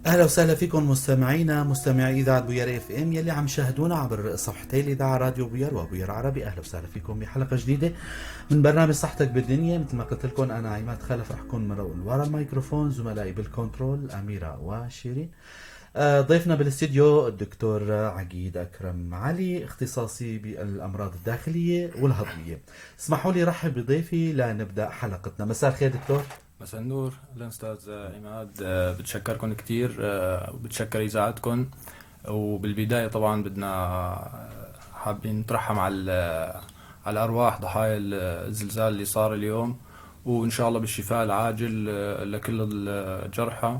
اهلا وسهلا فيكم مستمعينا مستمعي اذاعه بوير اف ام يلي عم شاهدونا عبر صفحتي الاذاعه راديو بوير وبوير عربي. اهلا وسهلا فيكم بحلقه جديده من برنامج صحتك بالدنيا. مثل ما قلت لكم انا عماد خلف رح اكون من ورا الميكروفون، زملائي بالكنترول اميره وشيرين. ضيفنا بالاستديو الدكتور عقيد اكرم علي، اختصاصي بالامراض الداخليه والهضميه. اسمحوا لي رحب بضيفي لنبدا حلقتنا. مساء الخير دكتور. مساء النور الأستاذ عماد. بتشكركم كتير وبتشكر إذاعتكم. وبالبداية طبعا بدنا حابين نترحم على أرواح ضحايا الزلزال اللي صار اليوم، وإن شاء الله بالشفاء العاجل لكل الجرحى،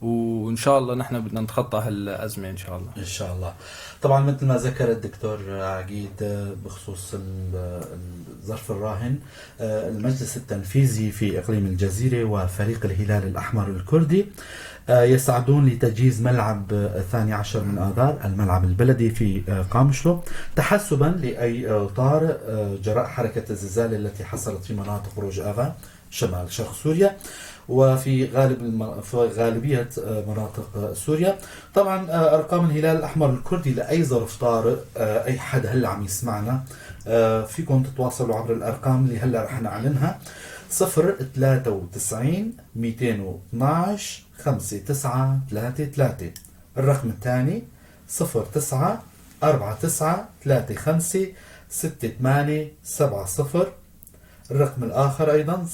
وإن شاء الله نحن بدنا نتخطى هالأزمة إن شاء الله. إن شاء الله. طبعا مثل ما ذكر الدكتور عقيد بخصوص الظرف الراهن، المجلس التنفيذي في إقليم الجزيرة وفريق الهلال الأحمر الكردي يسعدون لتجهيز ملعب 12 من آذار، الملعب البلدي في قامشلو، تحسبا لأي طارئ جراء حركة الزلزال التي حصلت في مناطق روج آذان شمال شرق سوريا وفي في غالبية مناطق سوريا. طبعا أرقام الهلال الأحمر الكردي لأي ظرف طارئ، أي حد هلا عم يسمعنا فيكم تتواصلوا عبر الأرقام اللي هلا رح نعلنها: 093 212 5933. الرقم الثاني 09 49 35 6870. الرقم الآخر أيضا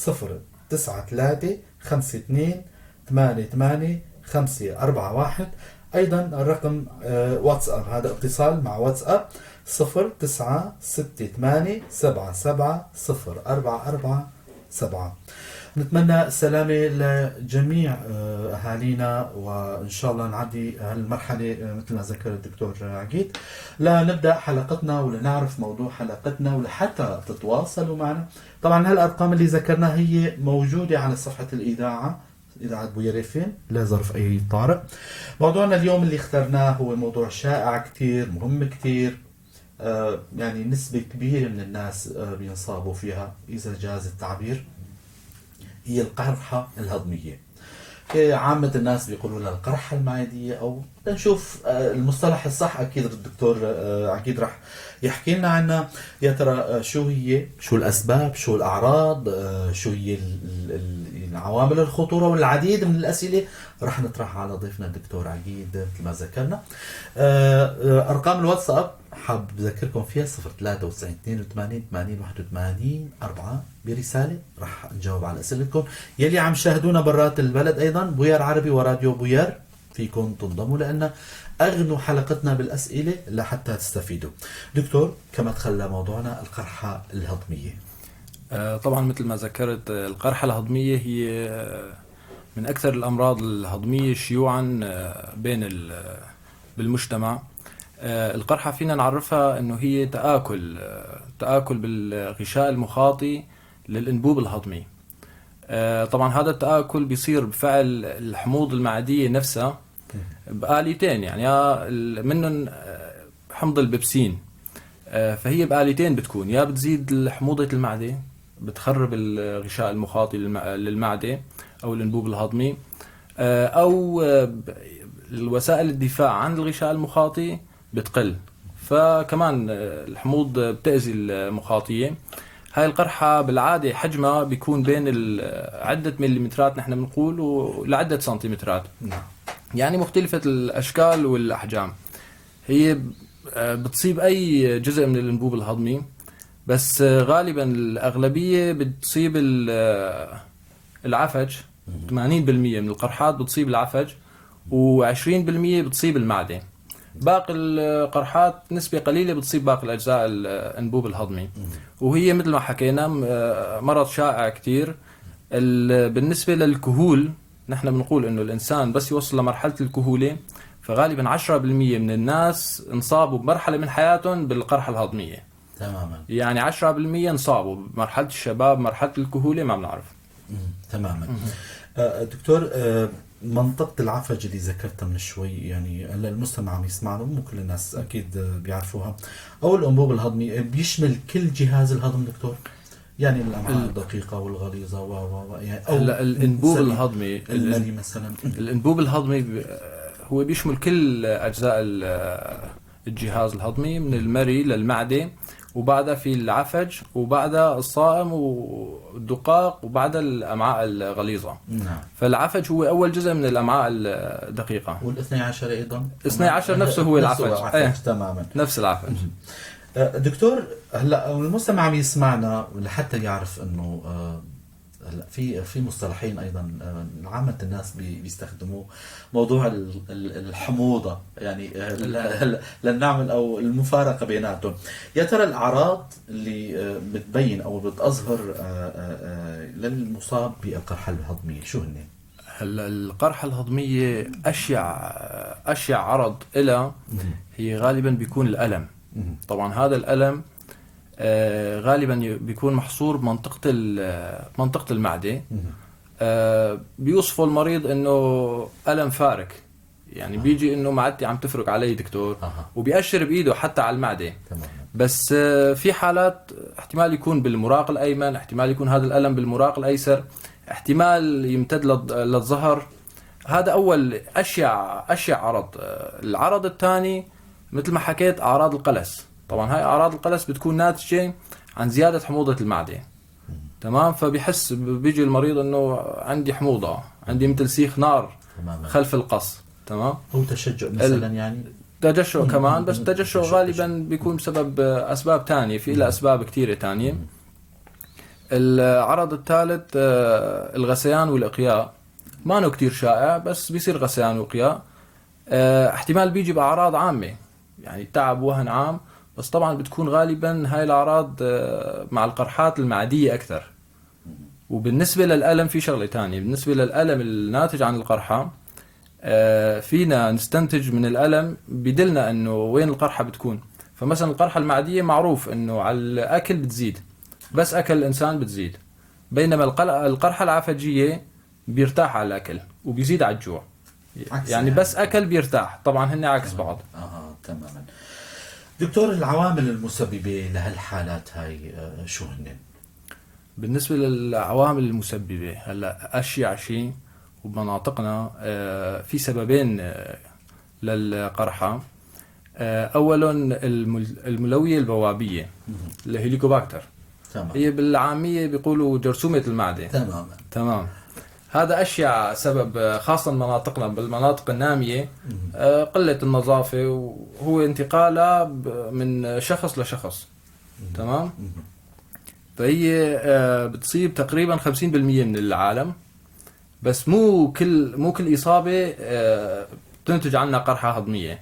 093 52 88 541. أيضا الرقم واتساب، هذا اتصال مع واتساب 0968 77 0447. نتمنى السلامة لجميع أهالينا، وإن شاء الله نعدي هالمرحلة مثل ما ذكر الدكتور عقيد. لنبدأ حلقتنا ولنعرف موضوع حلقتنا ولحتى تتواصلوا معنا. طبعا هالأرقام اللي ذكرناها هي موجودة على صفحة الإذاعة، إذاعة بويريفين، لا ظرف أي طارئ. موضوعنا اليوم اللي اخترناه هو موضوع شائع كتير، مهم كتير، يعني نسبة كبيرة من الناس بينصابوا فيها إذا جاز التعبير، هي القرحة الهضمية. عامة الناس بيقولوا لها القرحة المعدية، أو نشوف المصطلح الصح. أكيد الدكتور أكيد رح يحكي لنا عنها. يا ترى شو هي، شو الأسباب، شو الأعراض، شو هي عوامل الخطورة، والعديد من الأسئلة رح نطرحها على ضيفنا الدكتور عقيد مثل ما ذكرنا. أرقام الواتساب حاب بذكركم فيها 093 82 80 81 4. برسالة رح نجاوب على أسئلتكم. يلي عم شاهدونا برات البلد أيضا بوير عربي وراديو بوير، فيكم تنضموا لأن أغنوا حلقتنا بالأسئلة لحتى تستفيدوا. دكتور، كما تخلى موضوعنا القرحة الهضمية. طبعا مثل ما ذكرت، القرحة الهضمية هي من أكثر الأمراض الهضمية شيوعا بالمجتمع. القرحة فينا نعرفها أنه هي تآكل بالغشاء المخاطي للأنبوب الهضمي. طبعا هذا التآكل بيصير بفعل الحموض المعدية نفسها بآليتين، يعني منهم حمض البيبسين. فهي بآليتين بتكون، يا بتزيد حموضة المعدة بتخرب الغشاء المخاطي للمعدة أو الأنبوب الهضمي، أو الوسائل الدفاع عن الغشاء المخاطي بتقل، فكمان الحموض بتأذي المخاطية. هاي القرحة بالعادة حجمها بيكون بين عدة مليمترات نحن بنقول ولعدة سنتيمترات، يعني مختلفة الأشكال والأحجام. هي بتصيب أي جزء من الأنبوب الهضمي، بس غالبا الأغلبية بتصيب العفج. 80% من القرحات بتصيب العفج، و20% بتصيب المعدة. باقي القرحات نسبة قليلة بتصيب باقي الأجزاء الأنبوب الهضمي. وهي مثل ما حكينا مرض شائع كتير. بالنسبة للكهول، نحن بنقول إنه الإنسان بس يوصل لمرحلة الكهولة، فغالبا 10% من الناس انصابوا بمرحلة من حياتهم بالقرحة الهضمية. تماما. يعني 10% انصابوا بمرحلة الشباب، مرحلة الكهولة ما بنعرف. تماما. دكتور، منطقة العفج اللي ذكرتها من شوي، يعني المستمع عم يسمعنا، مو كل الناس أكيد بيعرفوها، أو الأنبوب الهضمي بيشمل كل جهاز الهضم دكتور؟ يعني الأمعاء الدقيقة والغليظة يعني أو هلا الانبوب الهضمي المري مثلا. الانبوب الهضمي هو بيشمل كل اجزاء الجهاز الهضمي، من المري للمعده، وبعدها في العفج، وبعدها الصائم والدقاق، وبعدها الامعاء الغليظه. نعم. فالعفج هو اول جزء من الامعاء الدقيقه. والاثني عشر أيضا 12 نفسه هو العفج. ايه تماما نفس العفج. دكتور، هلا المستمع عم يسمعنا لحتى يعرف انه هلا في مصطلحين ايضا عامه الناس بيستخدموه، موضوع الحموضه، يعني لنعمل او المفارقه بيناتهم. يا ترى الاعراض اللي بتبين او بتظهر للمصاب بالقرحه الهضميه شو هن؟ هلا القرحة الهضمية أشيع عرض إلها هي غالبا بيكون الألم. طبعا هذا الألم غالبا بيكون محصور بمنطقة المعدة. بيوصفه المريض إنه ألم فارك، يعني بيجي إنه معدتي عم تفرك علي دكتور، وبيأشر بإيده حتى على المعدة. بس في حالات احتمال يكون بالمراق الأيمن، احتمال يكون هذا الألم بالمراق الأيسر، احتمال يمتد للظهر. هذا أول أشيع عرض. العرض الثاني مثل ما حكيت أعراض القلس. طبعا هاي أعراض القلس بتكون ناتجة عن زيادة حموضة المعدة. تمام. فبيحس بيجي المريض إنه عندي حموضة، عندي مثل سيخ نار خلف القص. تمام. أو تشجع مثلا، يعني تجشؤ كمان، بس التجشؤ غالبا بيكون بسبب أسباب تانية، في له أسباب كتيرة تانية. العرض الثالث الغثيان والإقياء، ما انه كتير شائع بس بيصير غثيان وإقياء. احتمال بيجي بأعراض عامة، يعني تعب وهن عام، بس طبعا بتكون غالبا هاي الأعراض مع القرحات المعدية أكثر. وبالنسبة للألم في شغلة تانية، بالنسبة للألم الناتج عن القرحة فينا نستنتج من الألم بدلنا أنه وين القرحة بتكون. فمثلا القرحة المعدية معروف أنه على الأكل بتزيد، بس أكل الإنسان بتزيد، بينما القرحة العفجية بيرتاح على الأكل وبيزيد على الجوع. يعني بس أكل بيرتاح. طبعا هن عكس بعض. تماما. دكتور، العوامل المسببة لهالحالات هاي شو هن؟ بالنسبة للعوامل المسببة، هلا أشيع شيء وبمناطقنا في سببين للقرحة. أولا الملوية البوابية، الهيليكوباكتر. هي بالعامية بيقولوا جرثومة المعدة. تمام. هذا أشيع سبب، خاصة مناطقنا بالمناطق النامية، قلة النظافة، وهو انتقالها من شخص لشخص. تمام. فهي بتصيب تقريبا 50% من العالم، بس مو كل إصابة بتنتج عنها قرحة هضمية.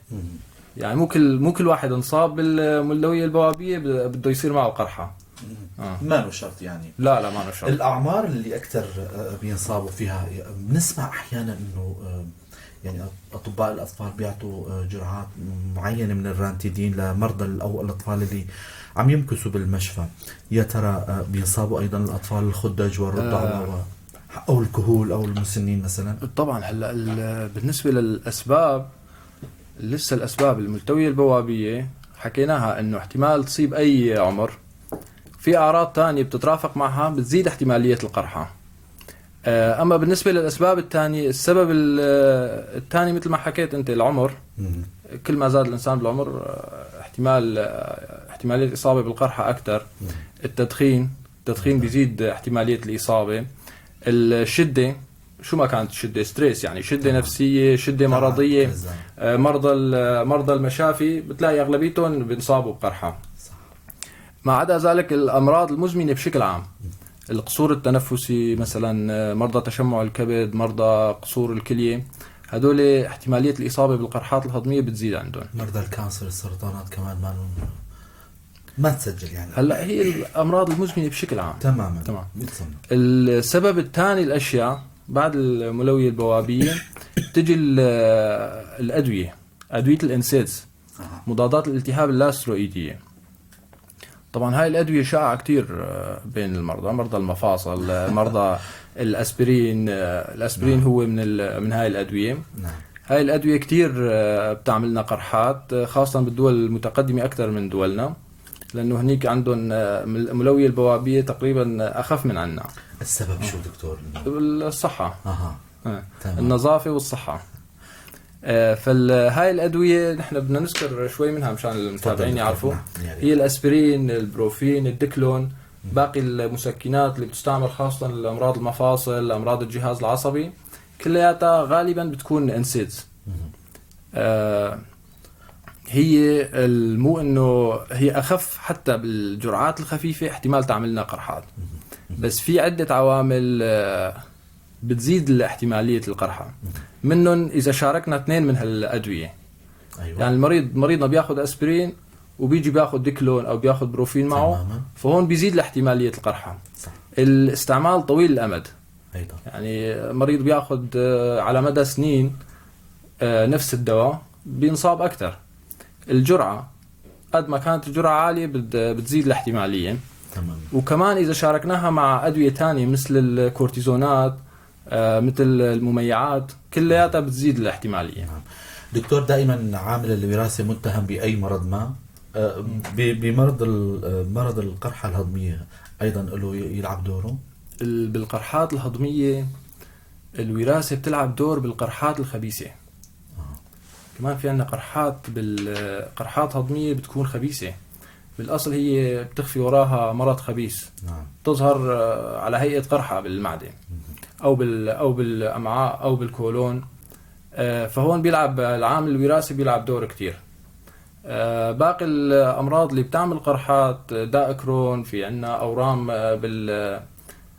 يعني مو كل واحد انصاب بالملوية البوابية بده يصير معه قرحة. ما له شرط يعني. لا ما له شرط. الأعمار اللي أكثر بينصابوا فيها، بنسمع أحيانا إنه يعني أطباء الأطفال بيعطوا جرعات معينة من الرانتيدين لمرضى أو الأطفال اللي عم يمكسوا بالمشفى. يا ترى بينصابوا أيضا الأطفال الخدج والرضع أو الكهول أو المسنين مثلا؟ طبعا. هلا بالنسبة للأسباب، لسه الأسباب الملتوية البوابية حكيناها إنه احتمال تصيب أي عمر. في أعراض تانية بتترافق معها بتزيد احتمالية القرحة. أما بالنسبة للأسباب الثانية، السبب الثاني مثل ما حكيت أنت العمر. كل ما زاد الإنسان بالعمر احتمالية الإصابة بالقرحة أكثر. التدخين بيزيد احتمالية الإصابة. الشدة، شو ما كانت الشدة، ستريس يعني شدة نفسية، شدة مرضية. مرضى المشافي بتلاقي أغلبيتهم بينصابوا بقرحة. ما عدا ذلك الأمراض المزمنة بشكل عام، القصور التنفسي مثلا، مرضى تشمع الكبد، مرضى قصور الكلية، هدول احتمالية الإصابة بالقرحات الهضمية بتزيد عندهم. مرضى الكانسر، السرطانات كمان ما تسجل يعني. هلا هي الأمراض المزمنة بشكل عام. تمام. السبب الثاني الأشياء بعد الملوية البوابية تجي الأدوية الإنسيدز، مضادات الالتهاب اللاستروئيدية. طبعا هاي الأدوية شائعة كتير بين مرضى المفاصل، مرضى الأسبرين هو من هاي الأدوية. هاي الأدوية كتير بتعملنا قرحات، خاصة بالدول المتقدمة أكثر من دولنا. لانه هنيك عندهم الملويه البوابيه تقريبا اخف من عنا. السبب شو دكتور؟ الصحه. تمام. النظافه والصحه. فهاي الادويه نحن بدنا نذكر شوي منها مشان المتابعين يعرفوا. هي الاسبرين، البروفين، الديكلون، باقي المسكنات اللي بتستعمل خاصه لامراض المفاصل، امراض الجهاز العصبي، كلياتها غالبا بتكون انسيدز. هي مو انه هي اخف حتى بالجرعات الخفيفه احتمال تعمل لنا قرحات، بس في عده عوامل بتزيد احتماليه القرحه. منهم اذا شاركنا 2 من هالادويه. أيوة. يعني مريضنا بياخذ اسبرين وبيجي بياخذ ديكلون او بياخذ بروفين معه، تماما. فهون بيزيد احتماليه القرحه. صح. الاستعمال طويل الامد، أيضا يعني مريض بياخذ على مدى سنين نفس الدواء بينصاب اكثر. الجرعه قد ما كانت الجرعه عاليه بتزيد الاحتماليه. تمام. وكمان اذا شاركناها مع ادويه ثانيه مثل الكورتيزونات، مثل المميعات، كلياتها بتزيد الاحتماليه. دكتور، دائما عامل الوراثه متهم باي مرض ما، مرض القرحه الهضميه ايضا له يلعب دوره؟ بالقرحات الهضميه الوراثه بتلعب دور بالقرحات الخبيثه. كمان في عندنا قرحات هضميه بتكون خبيثه، بالاصل هي بتخفي وراها مرض خبيث. نعم. تظهر على هيئه قرحه بالمعده او بالامعاء او بالكولون. فهون بيلعب العامل الوراثي بيلعب دور كتير. باقي الامراض اللي بتعمل قرحات، داء كرون، في عندنا اورام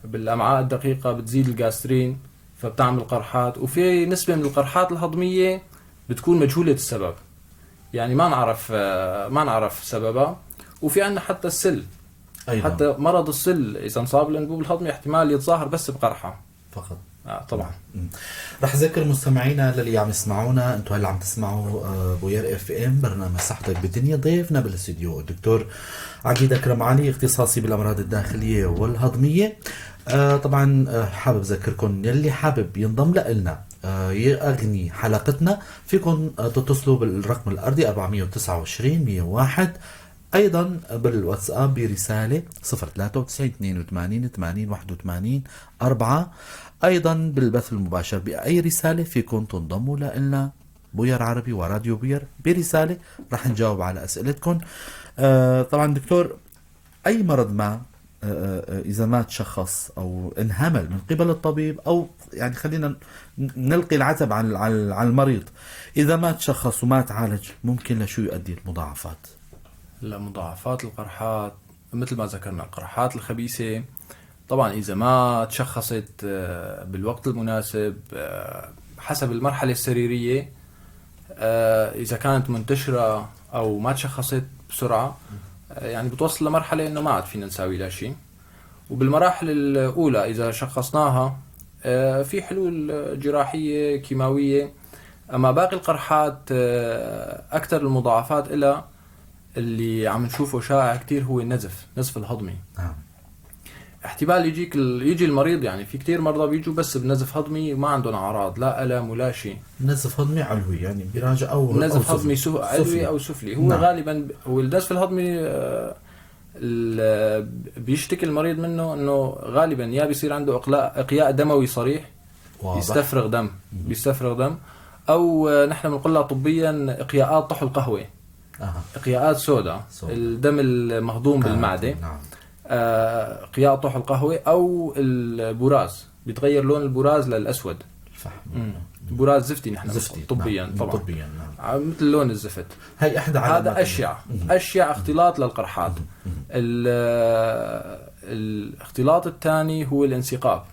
بالامعاء الدقيقه بتزيد الجاسترين فبتعمل قرحات. وفي نسبه من القرحات الهضميه بتكون مجهوله السبب، يعني ما نعرف سببها. وفي عندنا حتى السل أيضا. حتى مرض السل اذا انصاب الانبوب الهضمي احتمال يتظاهر بس بقرحه فقط. طبعا. رح اذكر مستمعينا للي عم يسمعونا، انتم هلا عم تسمعوا بوير اف ام، برنامج صحتك بالدنيا. ضيفنا بالاستديو الدكتور عقيد اكرم علي، اختصاصي بالامراض الداخليه والهضميه. طبعا حابب اذكركم يلي حابب ينضم لنا يغني حلقتنا، فيكم تتصلوا بالرقم الارضي 429 101، ايضا بالواتساب برساله 093 82 80 81 4. ايضا بالبث المباشر باي رساله فيكم تنضموا لنا بوير عربي وراديو بوير برساله، رح نجاوب على اسئلتكم. طبعا دكتور، اي مرض ما اذا ما تشخص او انهمل من قبل الطبيب، او يعني خلينا نلقي العتب على المريض، اذا ما تشخص وما تعالج ممكن لشو يؤدي المضاعفات؟ مضاعفات القرحات مثل ما ذكرنا، القرحات الخبيثة طبعا إذا ما تشخصت بالوقت المناسب حسب المرحلة السريرية، إذا كانت منتشرة أو ما تشخصت بسرعة، يعني بتوصل لمرحلة إنه ما عاد فينا نساوي لها شيء. وبالمراحل الأولى إذا شخصناها في حلول جراحية كيماوية. أما باقي القرحات أكثر المضاعفات إلى اللي عم نشوفه شائع كتير هو النزف الهضمي. احتمال يجي المريض، يعني في كتير مرضى بيجوا بس بنزف هضمي وما عندهم اعراض، لا الم ولا شيء. نزف هضمي علوي يعني بيراجع، او نزف هضمي علوي او سفلي. هو غالبا هو النزف الهضمي بيشتكي المريض منه انه غالبا يا بيصير عنده اقياء دموي صريح، بيستفرغ دم، او نحن بنقول لها طبيا اقياءات طحو القهوه. اقياءات سوداء، الدم المهضوم بالمعده. نعم. قياء طحو القهوة أو البراز، بيتغير لون البراز للأسود، الفحم. براز زفتي نحن طبيا. نعم. طبعا طبيا نعم. مثل لون الزفت. هاي إحدى هذا أشيع اختلاط للقرحات. الاختلاط الثاني هو الانسقاب.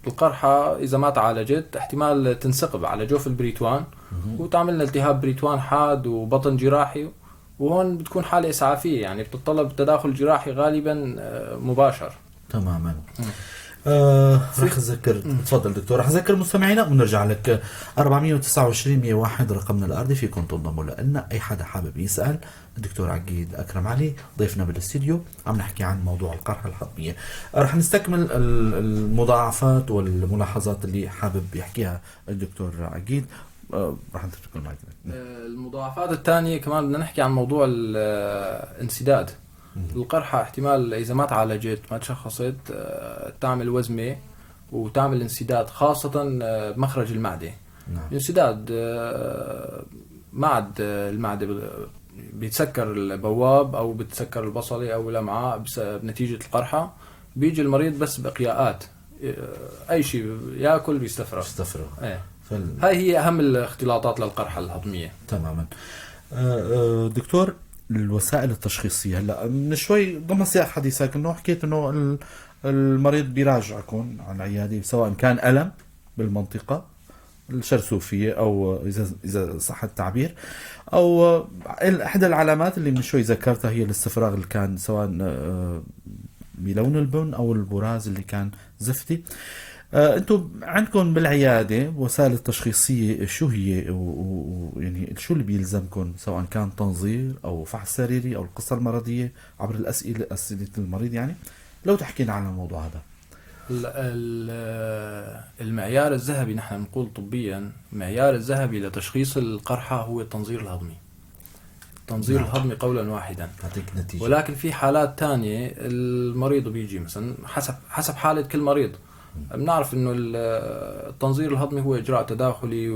القرحة إذا ما تعالجت احتمال تنسقب على جوف البريتوان وتعمل لنا التهاب بريتوان حاد وبطن جراحي، وهون بتكون حالة إسعافية، يعني بتطلب تداخل جراحي غالبا مباشر. تماما. رح أذكر، تفضل دكتور، رح أذكر مستمعينا ونرجع لك. 429 101 رقمنا الأرضي، فيكم تنضموا لنا. أي حدا حابب يسأل الدكتور عقيد أكرم علي ضيفنا بالاستديو، عم نحكي عن موضوع القرحة الهضمية. رح نستكمل المضاعفات والملاحظات اللي حابب يحكيها الدكتور عقيد. راح نترك المايك. المضاعفات الثانية كمان بدنا نحكي عن موضوع الانسداد. القرحة احتمال إذا ما تعالجت ما تشخصت تعمل وزمة وتعمل انسداد، خاصة بمخرج المعدة. نعم. الانسداد معد المعدة بيتسكر البواب أو بتسكر البصلة أو الأمعاء بنتيجة القرحة. بيجي المريض بس بإقياءات، أي شيء يأكل بيستفرغ. ايه. هاي هي أهم الاختلاطات للقرحة الهضمية. تماما. دكتور، الوسائل التشخيصية هلا من شوي ضمن سياق حديثك انه حكيت انه المريض بيراجعكم على العيادة سواء كان ألم بالمنطقة الشرسوفية أو إذا صح التعبير، أو إحدى العلامات اللي من شوي ذكرتها هي الاستفراغ اللي كان سواء بلون البن أو البراز اللي كان زفتي. أنتم عندكم بالعيادة وسائل التشخيصية شو هي، ويعني شو اللي بيلزمكم سواء كان تنظير أو فحص سريري أو القصة المرضية عبر أسئلة المريض؟ يعني لو تحكينا عن الموضوع هذا. المعيار الذهبي، نحن نقول طبيا المعيار الذهبي لتشخيص القرحة هو التنظير الهضمي. التنظير الهضمي قولا واحدا. ولكن في حالات تانية المريض بيجي مثلا حسب حالة كل مريض. بنعرف انه التنظير الهضمي هو اجراء تداخلي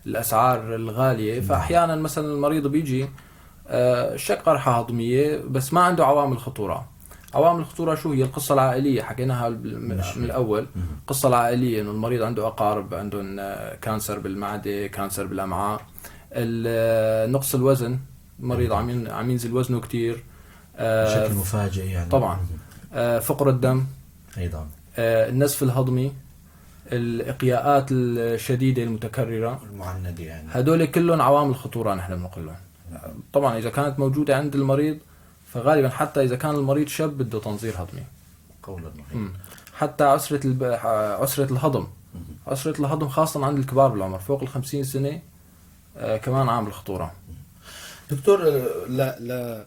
والاسعار الغالية، فاحيانا مثلا المريض بيجي شك قرحة هضمية بس ما عنده عوامل خطورة. عوامل الخطورة شو هي؟ القصة العائلية حكيناها من الأول. القصة العائلية إنه المريض عنده أقارب عندهم كانسر بالمعدة، كانسر بالأمعاء، نقص الوزن، المريض عم ينزل وزنه كتير بشكل مفاجئ يعني. طبعا. فقر الدم أيضا، النزف الهضمي، الإقياءات الشديدة المتكررة المعندة، يعني هدول كلهم عوامل خطورة نحن بنقولهم. طبعا إذا كانت موجودة عند المريض فغالبا حتى إذا كان المريض شاب بده تنظير هضمي قولا. حتى عسرة الهضم. عسرة الهضم خاصة عند الكبار بالعمر فوق 50 سنة كمان عامل خطورة. دكتور، لا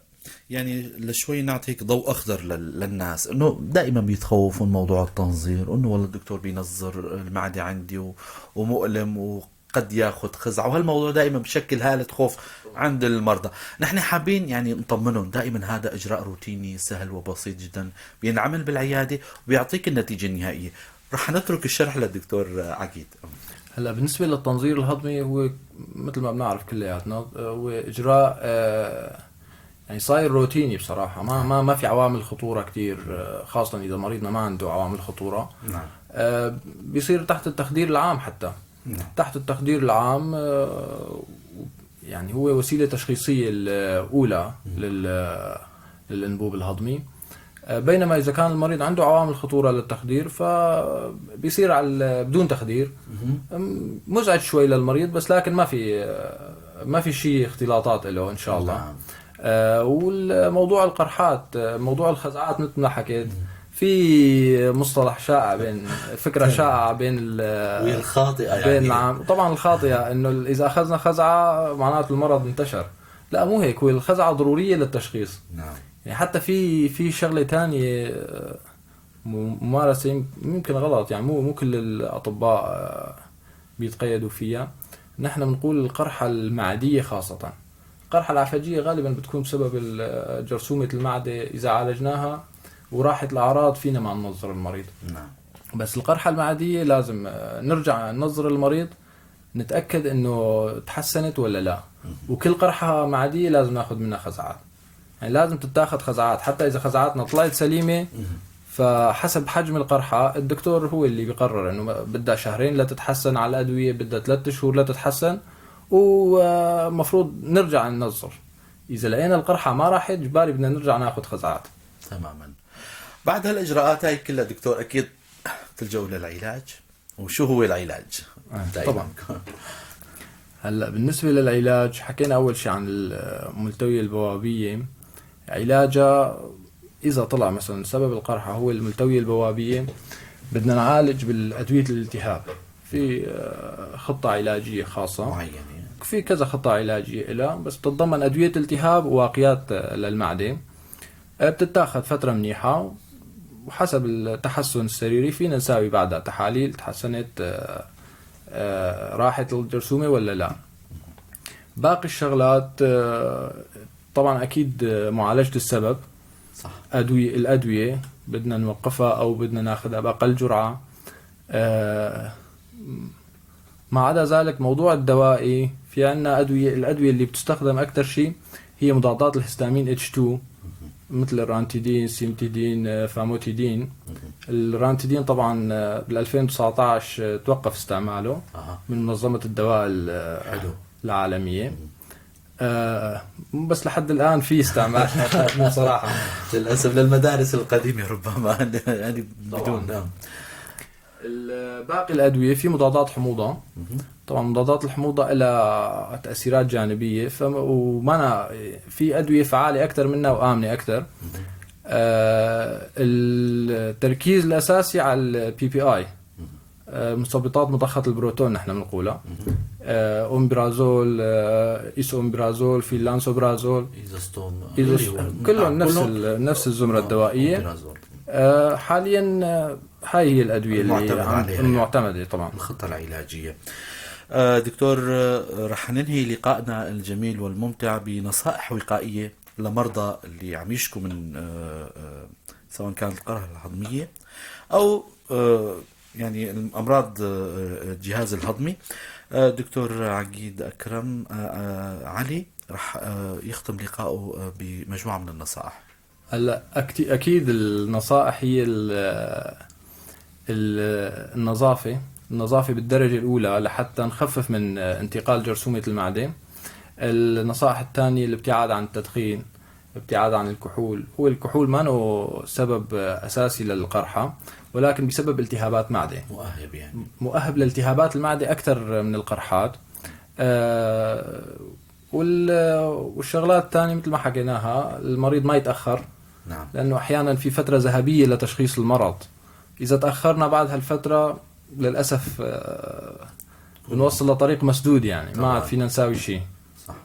يعني لشوي نعطيك ضوء أخضر للناس إنه دائما بيتخوفوا من موضوع التنظير، إنه والله الدكتور بينظر المعدة عندي ومؤلم وقد ياخذ خزعة، وهالموضوع دائما بشكل هالة خوف عند المرضى. نحن حابين يعني نطمنهم دائما هذا إجراء روتيني سهل وبسيط جدا بينعمل بالعيادة وبيعطيك النتيجة النهائية. رح نترك الشرح للدكتور عقيد. هلا بالنسبة للتنظير الهضمي هو مثل ما بنعرف كلياتنا هو إجراء يعني صاير روتيني بصراحة. ما في عوامل خطورة كتير، خاصة إذا مريضنا ما عنده عوامل خطورة. نعم. بيصير تحت التخدير العام حتى. نعم. تحت التخدير العام يعني هو وسيلة تشخيصية الأولى للأنبوب الهضمي. بينما إذا كان المريض عنده عوامل خطورة للتخدير فبيصير على بدون تخدير. مزعج شوي للمريض بس لكن ما في شيء اختلاطات له إن شاء الله. والموضوع القرحات، موضوع الخزعات مثل ما حكيت، في مصطلح شائع فكرة شائعة بين الخاطئة يعني. العام. طبعا الخاطئة انه اذا اخذنا خزعة معناته المرض انتشر. لا، مو هيك. هو الخزعة ضرورية للتشخيص. نعم. يعني حتى في شغلة تانية ممارسة يمكن غلط، يعني مو كل الأطباء بيتقيدوا فيها. نحن بنقول القرحة المعدية خاصة. القرحة العفجية غالبا بتكون بسبب جرثومة المعدة، إذا عالجناها وراحت الأعراض فينا ما ننظر المريض. نعم. بس القرحة المعدية لازم نرجع ننظر المريض نتأكد إنه تحسنت ولا لا. وكل قرحة معدية لازم ناخد منها خزعات، يعني لازم تتاخد خزعات. حتى إذا خزعاتنا طلعت سليمة فحسب حجم القرحة الدكتور هو اللي بيقرر إنه بدها 2 لتتحسن على الأدوية، بدها 3 شهور لتتحسن، ومفروض نرجع ننظر. إذا لقينا القرحة ما راحت جبالي بدنا نرجع ناخد خزعات. تماما. بعد هالإجراءات هاي كلها دكتور أكيد تلجأوا للعلاج. وشو هو العلاج؟ طبعا. هلا بالنسبة للعلاج حكينا أول شيء عن الملتوية البوابية. علاجها إذا طلع مثلا سبب القرحة هو الملتوية البوابية بدنا نعالج بالأدوية الالتهاب. في خطة علاجية خاصة معينة، في كذا خطة علاجية لها، بس تتضمن أدوية التهاب وواقيات للمعدة. بتتاخذ فترة منيحة وحسب التحسن السريري فينا نساوي بعدها تحاليل تحسنت راحت الجرثومة ولا لا. باقي الشغلات طبعا أكيد معالجة السبب. صح. الأدوية بدنا نوقفها أو بدنا ناخذها بأقل جرعة. ما عدا ذلك موضوع الدوائي، في عنا الأدوية اللي بتستخدم أكثر شيء هي مضادات الهستامين H2 مثل الرانتيدين، سيمتيدين، فاموتيدين. الرانتيدين طبعا بال 2019 توقف استعماله من منظمة الدواء العالمية. بس لحد الآن في استعمال بصراحة للأسف للمدارس القديمة ربما يعني بدون. باقي الأدوية في مضادات حموضة. طبعا مضادات الحموضة لها تأثيرات جانبية، ومانا في أدوية فعالة أكثر منها وآمنة أكثر. التركيز الأساسي على البي بي آي، مثبطات مضخة البروتون نحن بنقولها، أومبرازول، إيسومبرازول، في لانسوبرازول، كلهم نفس الزمرة الدوائية. حاليا هاي هي الأدوية المعتمدة طبعا الخطة العلاجية. دكتور، رح ننهي لقائنا الجميل والممتع بنصائح وقائية لمرضى اللي عم يشكوا من سواء كانت القرحة الهضمية أو يعني الأمراض الجهاز الهضمي. دكتور عقيد أكرم علي رح يختم لقائه بمجموعة من النصائح. هلا أكيد النصائح هي النظافة بالدرجة الأولى لحتى نخفف من انتقال جرثومة المعدة. النصائح الثانية الابتعاد عن التدخين، ابتعاد عن الكحول. هو الكحول ما هو سبب أساسي للقرحة، ولكن بسبب التهابات معدة، مؤهب لالتهابات المعدة أكثر من القرحات. والشغلات الثانية مثل ما حكيناها، المريض ما يتأخر. نعم. لأنه أحيانا في فترة ذهبية لتشخيص المرض، إذا تأخرنا بعد هالفترة للأسف بنوصل لطريق مسدود، يعني ما عاد فينا نساوي شيء. صح.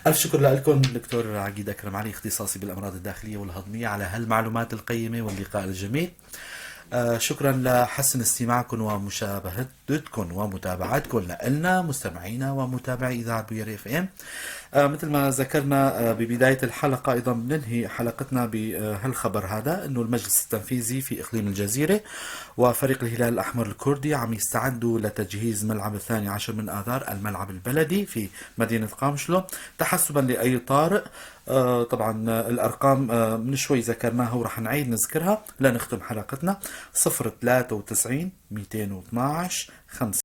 ألف شكر لكم دكتور عقيد أكرم علي، اختصاصي بالأمراض الداخلية والهضمية، على هالمعلومات القيمة واللقاء الجميل. شكرا لحسن استماعكم ومشاهدتكم ومتابعتكم لنا مستمعينا ومتابعي إذاعة بوير اف ام. مثل ما ذكرنا ببداية الحلقة، أيضا بننهي حلقتنا بهالخبر هذا، أنه المجلس التنفيذي في إقليم الجزيرة وفريق الهلال الأحمر الكردي عم يستعدوا لتجهيز ملعب 12 من آذار الملعب البلدي في مدينة قامشلو تحسبا لأي طارئ. طبعا الأرقام من شوي ذكرناها ورح نعيد نذكرها لنختم حلقتنا: 093 212 5